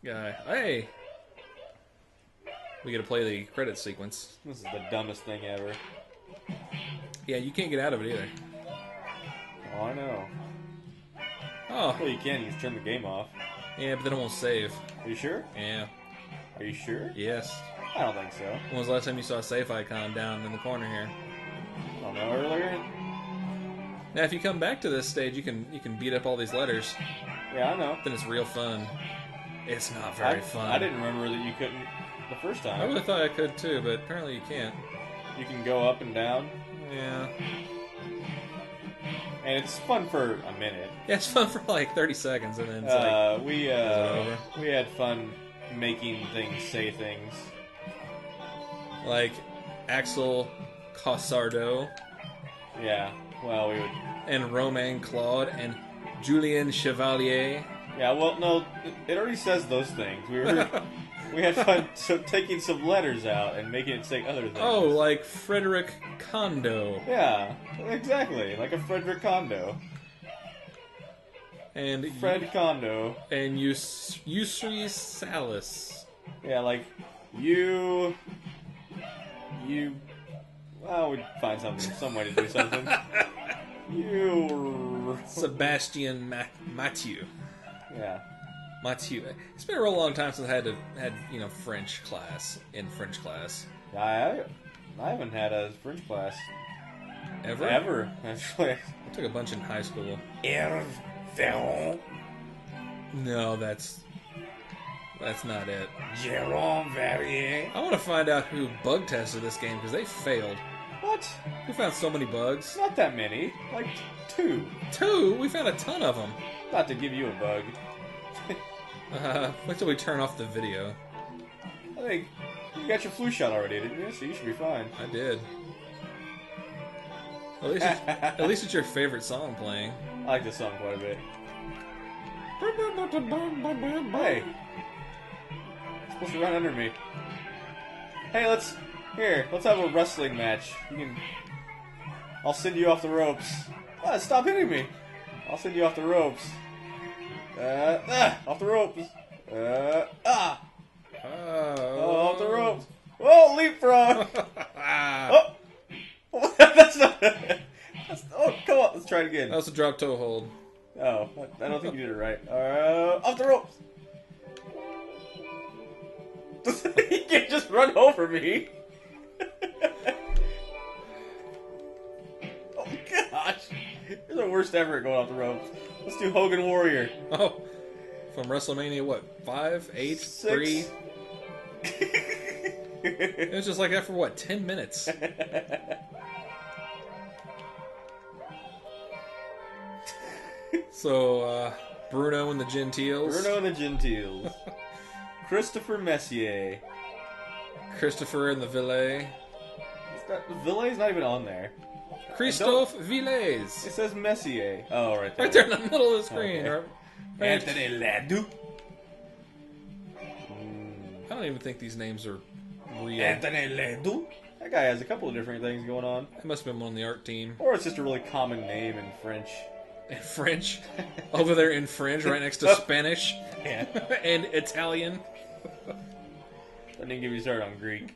guy. Hey! We get to play the credit sequence. This is the dumbest thing ever. Yeah, you can't get out of it either. Oh, I know. Oh. Well, you can. You just turn the game off. Yeah, but then it won't save. Are you sure? Yeah. Are you sure? Yes. I don't think so. When was the last time you saw a save icon down in the corner here? I don't know. Earlier? Now, if you come back to this stage, you can beat up all these letters. Yeah, I know. Then it's real fun. It's not very fun. I didn't remember that you couldn't the first time. I really thought I could too, but apparently you can't. You can go up and down. Yeah. And it's fun for a minute. Yeah, it's fun for like 30 seconds, and then it's like... We had fun making things say things. Like Axel Cossardo. Yeah, well, we would... And Romain Claude, and Julien Chevalier. Yeah, well, no, it already says those things. We had fun taking some letters out and making it say other things. Oh, like Frederick Kondo. Yeah, exactly, like a Frederick Kondo. And Fred Kondo. And Yusri Salis. Yeah, like you. Well, we'd find some way to do something. You. Sebastian Mathieu. Yeah. Mathieu. It's been a real long time since I had French class in French class. I haven't had a French class ever. Actually, I took a bunch in high school. Hervé Ferrand. No, that's not it. Jérôme Verrier. I want to find out who bug tested this game because they failed. What? We found so many bugs. Not that many. Like 2. 2? We found a ton of them. Not to give you a bug. Wait till we turn off the video. I think you got your flu shot already, didn't you? So you should be fine. I did. At least it's your favorite song playing. I like this song quite a bit. Hey! You're supposed to run under me. Hey, let's have a wrestling match. I'll send you off the ropes. Stop hitting me! I'll send you off the ropes. Off the ropes. Off the ropes. Oh, leapfrog! Oh! That's not... oh, come on, let's try it again. That was a drop toe hold. Oh, I don't think you did it right. Off the ropes! He can't just run over me. Oh, gosh. You're the worst ever at going off the ropes. Let's do Hogan Warrior. Oh, from WrestleMania, what, 5, 8, 6. 3? It was just like that for, what, 10 minutes? So, Bruno and the Gentiles. Bruno and the Gentiles. Christopher Messier. Christopher and the Villet. Villet's not even on there. Christophe Villet. It says Messier. Oh, right there. Right there in the middle of the screen. Okay. Right. Anthony Ledoux. I don't even think these names are real. Anthony Ledoux. That guy has a couple of different things going on. It must have been on the art team. Or it's just a really common name in French. In French? Over there in French, right next to Spanish. Yeah. And Italian. Don't even get me started on Greek.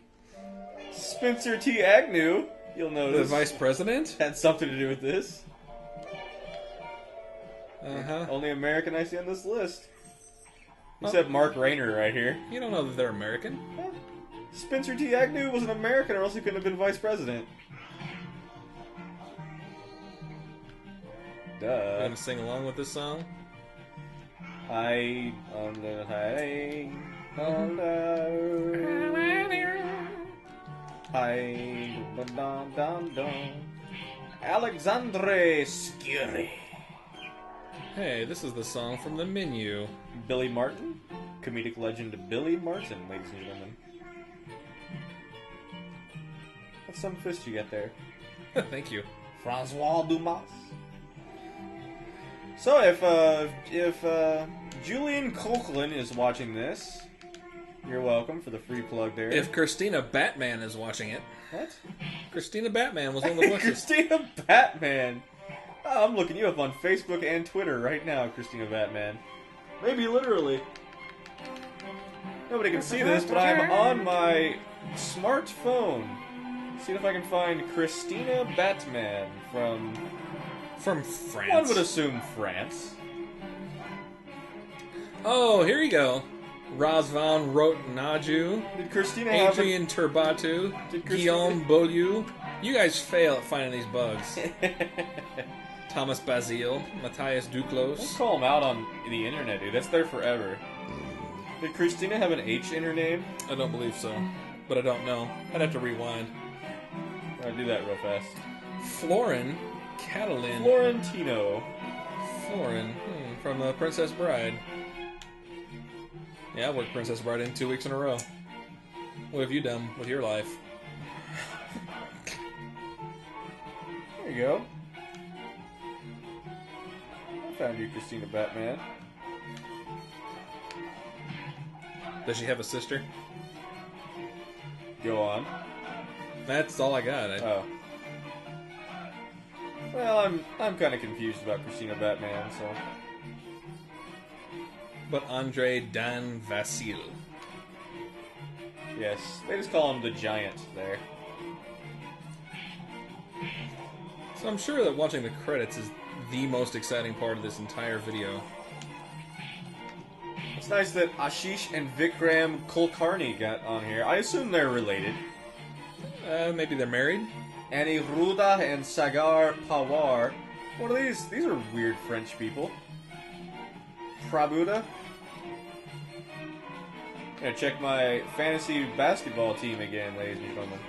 Spencer T. Agnew, you'll notice. The vice president? Had something to do with this. Uh-huh. Only American I see on this list. Except Mark Rayner right here. You don't know that they're American? Huh? Spencer T. Agnew was an American or else he couldn't have been vice president. Duh. You gonna sing along with this song? I on the high hello. I dum dum dum. Alexandre Scurry. Hey, this is the song from the menu. Billy Martin, comedic legend Billy Martin, ladies and gentlemen. That's some fist you get there. Thank you. Francois Dumas. So if Julian Coughlin is watching this, you're welcome for the free plug there. If Christina Batman is watching it. What? Christina Batman was one of the voices. Christina Batman. Oh, I'm looking you up on Facebook and Twitter right now, Christina Batman. Maybe literally. Nobody can see this, but I'm on my smartphone. See if I can find Christina Batman from France. one would assume France. Oh, here you go. Razvan Rotnaju, Did Christina have Adrian Turbatu, Did Christina- Guillaume Beaulieu. You guys fail at finding these bugs. Thomas Basile, Matthias Don't Duclos. call them out on the internet, dude. That's there forever. Did Christina have an H in her name? I don't believe so, but I don't know. I'd have to rewind. I'll do that real fast. Florin Catalin. Florentino. Florin, from Princess Bride. Yeah, I worked Princess Bride in 2 weeks in a row. What have you done with your life? There you go. I found you, Christina Batman. Does she have a sister? Go on. That's all I got. Oh. Well, I'm kind of confused about Christina Batman, so... But Andre Dan Vasile. Yes, they just call him the Giant there. So I'm sure that watching the credits is the most exciting part of this entire video. It's nice that Ashish and Vikram Kulkarni got on here. I assume they're related. Maybe they're married? Aniruddha and Sagar Pawar. What are these? These are weird French people. Prabuddha. Gonna check my fantasy basketball team again, ladies and gentlemen.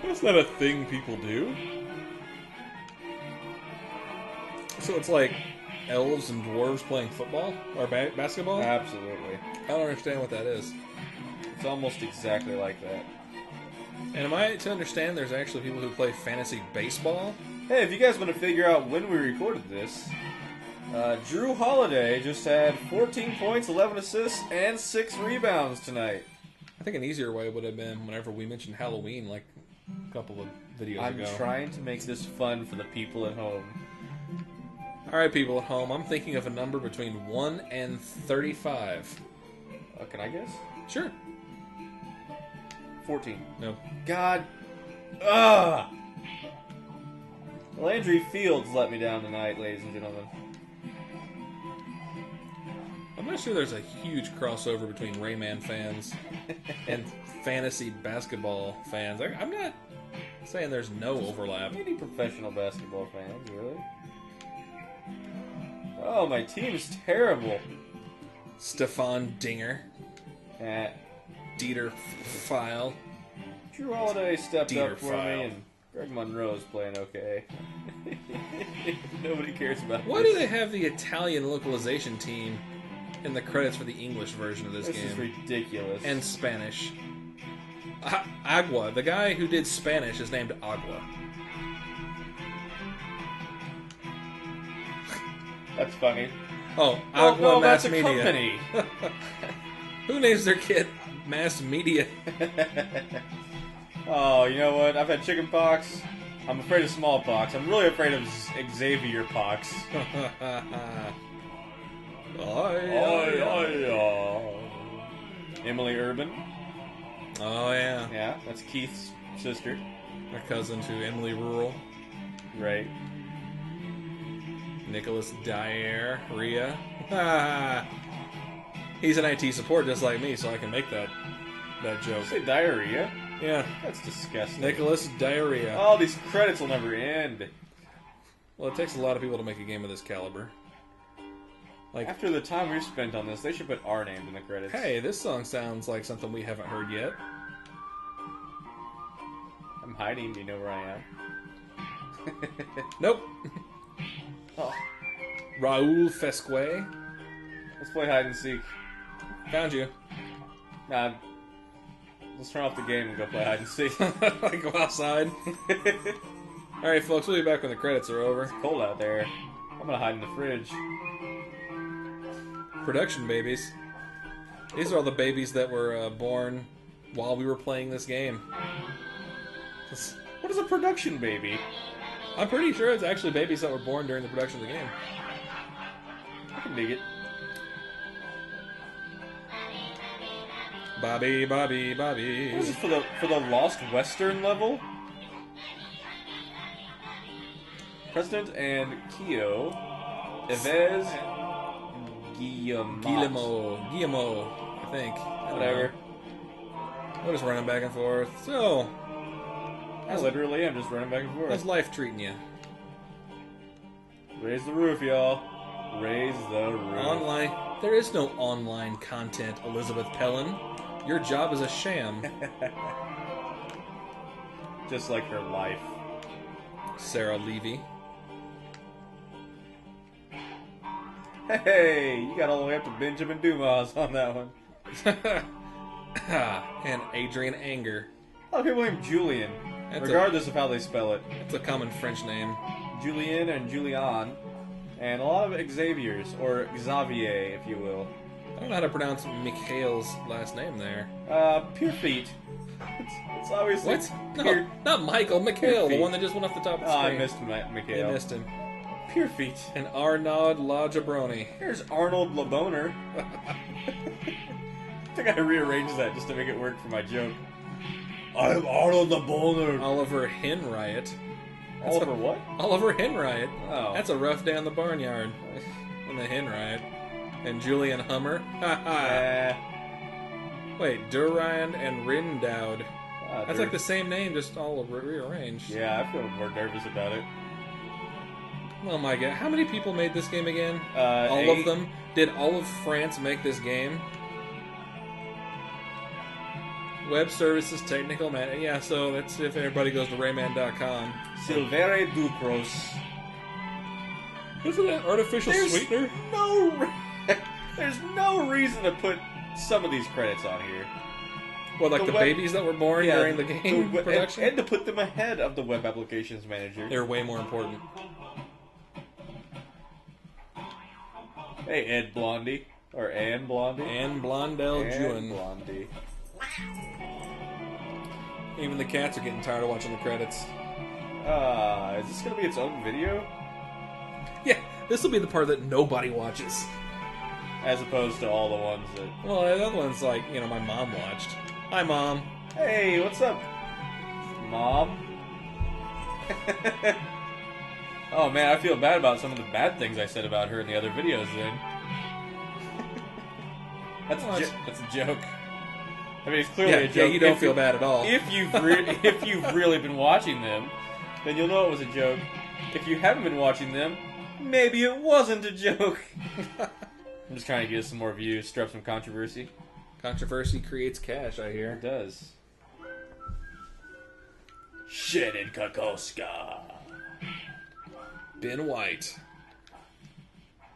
That's not a thing people do. So it's like elves and dwarves playing football? Or basketball? Absolutely. I don't understand what that is. It's almost exactly like that. And am I to understand there's actually people who play fantasy baseball? Hey, if you guys want to figure out when we recorded this, Drew Holiday just had 14 points, 11 assists, and 6 rebounds tonight. I think an easier way would have been whenever we mentioned Halloween, like a couple of videos I'm ago. trying to make this fun for the people at home. Alright, people at home, I'm thinking of a number between 1 and 35. Can I guess? Sure. 14. No. God. Ugh! Landry Fields let me down tonight, ladies and gentlemen. I'm not sure there's a huge crossover between Rayman fans and fantasy basketball fans. I'm not saying there's no overlap. Any professional basketball fans, really? Oh, my team is terrible. Stefan Dinger. Eh. Dieter File. Drew Holiday stepped Dieter up for File. me, and Greg Monroe's playing okay. Nobody cares about Why this. do they have the Italian localization team in the credits for the English version of this This game? is ridiculous. And Spanish. Agua. The guy who did Spanish is named Agua. That's funny. Oh, Oh, Agua no, Mass that's a Media. company. Who names their kid Mass Media? Oh, you know what? I've had chicken pox. I'm afraid of smallpox. I'm really afraid of Xavier pox. Emily Urban. Oh, yeah. Yeah, that's Keith's sister. Our cousin to Emily Rural. Right. Nicholas Dyer. Rhea. He's an IT support just like me, so I can make that joke. Say diarrhea? Yeah. That's disgusting. Nicholas Diarrhea. All these credits will never end. Well, it takes a lot of people to make a game of this caliber. Like, After the time we've spent on this, they should put our names in the credits. hey, this song sounds like something we haven't heard yet. I'm hiding. Do you know where I am? Nope. Oh. Raul Fesque. Let's play hide and seek. Found you. Nah. Let's turn off the game and go play hide and seek. Go outside. Alright, folks, we'll be back when the credits are over. Cold out there. I'm gonna hide in the fridge. Production babies. These are all the babies that were born while we were playing this game. What is a production baby? I'm pretty sure it's actually babies that were born during the production of the game. I can dig it. Bobby, Bobby, Bobby. This is for the Lost Western level. President and Kyo, Yves Guillermo, I think. Whatever. We're just running back and forth. So, I literally am just running back and how's forth. life treating you? Raise the roof, y'all. Raise the roof. Online. There is no online content, Elizabeth Pellin. Your job is a sham. Just like her life. Sarah Levy. Hey, you got all the way up to Benjamin Dumas on that one. And Adrian Anger. A lot of people named Julian, regardless of how they spell it. It's a common French name. Julien and Julian, and a lot of Xaviers, or Xavier, if you will. I don't know how to pronounce Mikhail's last name there. Pure feet. It's obviously... What? No, not Michael. Mikhail, the one that just went off the top of the screen. I missed Mikhail. You missed him. Pure feet. And Arnaud Lajabroni. Here's Arnold LeBoner. I think I rearranged that just to make it work for my joke. I'm Arnold LeBoner. Oliver Henriot. Oliver what? Oliver Henriot. Oh. That's a rough day on the barnyard. In the Henriot. And Julian Hummer. Wait, Durand and Rindoud. That's like the same name, just all rearranged. Yeah, I feel more nervous about it. Oh my god. How many people made this game again? All 8. of them? Did all of France make this game? Web services, technical man. Yeah, so that's if everybody goes to Rayman.com. Silvere Ducros. Isn't that artificial sweetener? There's no reason to put some of these credits on here. What, like the babies that were born during the game production? And to put them ahead of the Web Applications Manager. They're way more important. Hey, Ed Blondie. Or Ann Blondie. Ann Blondell Ann Jewin. Blondie. Even the cats are getting tired of watching the credits. Is this going to be its own video? Yeah, this will be the part that nobody watches. As opposed to all the ones that... Well, the other one's like, my mom watched. Hi, Mom. Hey, what's up, Mom? Oh, man, I feel bad about some of the bad things I said about her in the other videos, then. That's a joke. I mean, it's clearly a joke. Yeah, you don't feel bad at all. If you've really been watching them, then you'll know it was a joke. If you haven't been watching them, maybe it wasn't a joke. I'm just trying to get some more views, stir up some controversy. Controversy creates cash, I hear. It does. Shannon Kokoska. Ben White.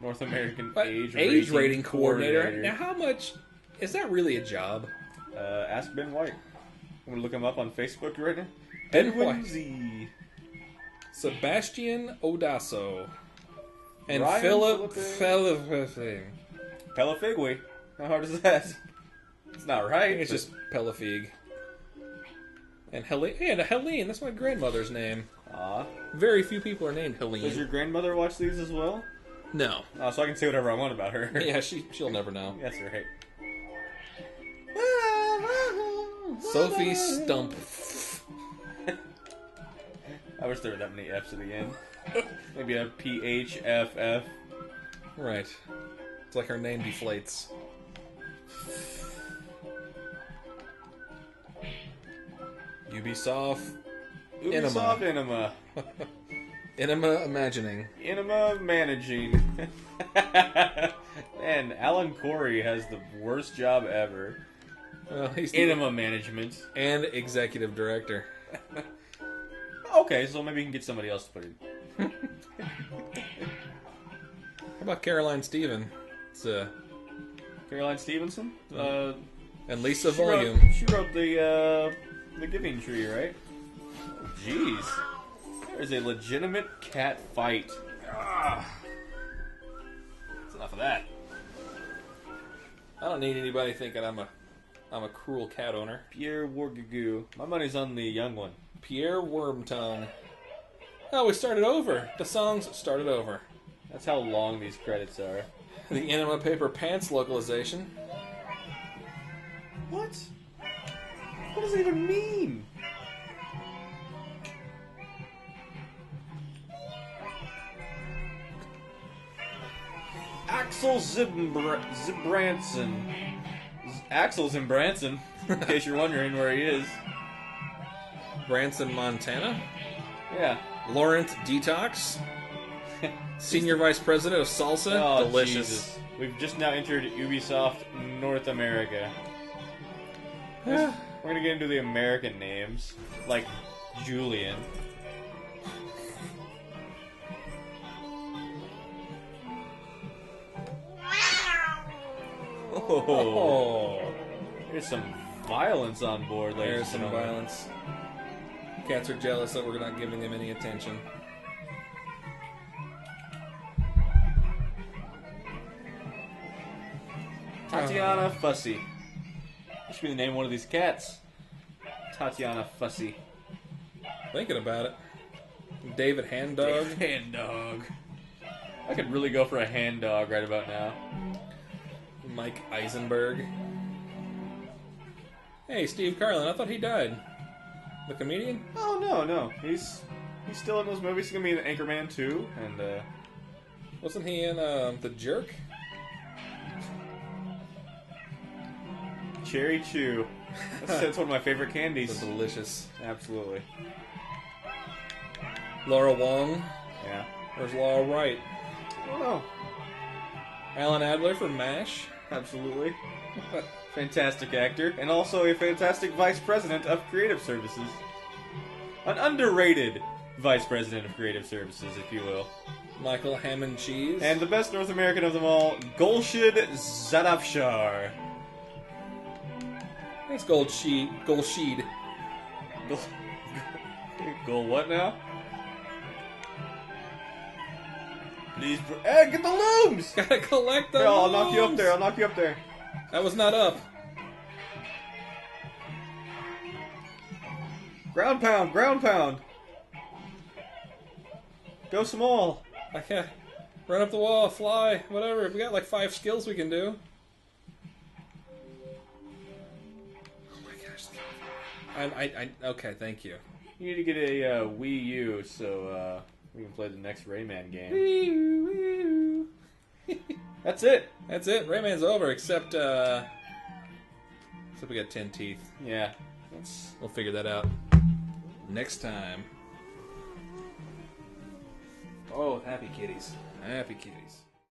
North American age rating coordinator. Now, how much... Is that really a job? Ask Ben White. I'm going to look him up on Facebook right now. Ben White. Z. Sebastian Odasso. And Ryan Philip Felipe. Pelafigwe. How hard is that? It's not right. It's just Pelafig. And Helene. And Helene. That's my grandmother's name. Very few people are named Helene. Does your grandmother watch these as well? No. Oh, so I can say whatever I want about her. Yeah, she'll never know. That's right. Sophie Stump. I wish there were that many F's at the end. Maybe a PHFF. Right. It's like her name deflates. Ubisoft. Ubisoft Inima. Inima Imagining. Inima Managing. Man, Alan Corey has the worst job ever. Well, he's Inima Management. And Executive Director. Okay, so maybe you can get somebody else to put in. How about Caroline Steven? It's Caroline Stevenson? And Lisa Volume. She wrote the Giving Tree, right? Oh, jeez. There's a legitimate cat fight. That's enough of that. I don't need anybody thinking I'm a cruel cat owner. Pierre Wargagoo. My money's on the young one. Pierre Wormtongue. Oh, we started over. The songs started over. That's how long these credits are. The Enema Paper Pants localization. What? What does it even mean? Axel Zibranson. Axel Zibranson, in case you're wondering where he is. Branson, Montana. Yeah. Laurent Detox. Senior Vice President of Salsa. Oh, Delicious. Jesus. We've just now entered Ubisoft North America. We're gonna get into the American names. Like Julian. Oh, there's some violence on board, ladies There's and some gentlemen. violence. Cats are jealous that we're not giving them any attention. Tatiana Fussy. That should be the name of one of these cats. Tatiana Fussy. Thinking about it. David Hand Dog. Hand dog. I could really go for a hand dog right about now. Mike Eisenberg. Hey, Steve Carlin. I thought he died. The comedian? Oh no. He's still in those movies. He's gonna be in Anchorman 2, and Wasn't he in The Jerk? Cherry Chew. That's one of my favorite candies. It's delicious. Absolutely. Laura Wong. Yeah. Where's Laura Wright? I don't know. Alan Adler from MASH. Absolutely. Fantastic actor, and also a fantastic vice president of creative services. An underrated vice president of creative services, if you will. Michael Hammond Cheese. And the best North American of them all, Golshid Zadafshar. Thanks, Goldsheed. Goal what now? Please, hey, get the looms! Gotta collect them. Here, I'll knock you up there. I'll knock you up there. That was not up. Ground pound, ground pound. Go small. I can't run up the wall, fly, whatever. We got like 5 skills we can do. Oh my gosh. Okay, thank you. You need to get a Wii U so we can play the next Rayman game. That's it. That's it. Rayman's over, except we got 10 teeth. Yeah. We'll figure that out next time. Oh, happy kitties. Happy kitties.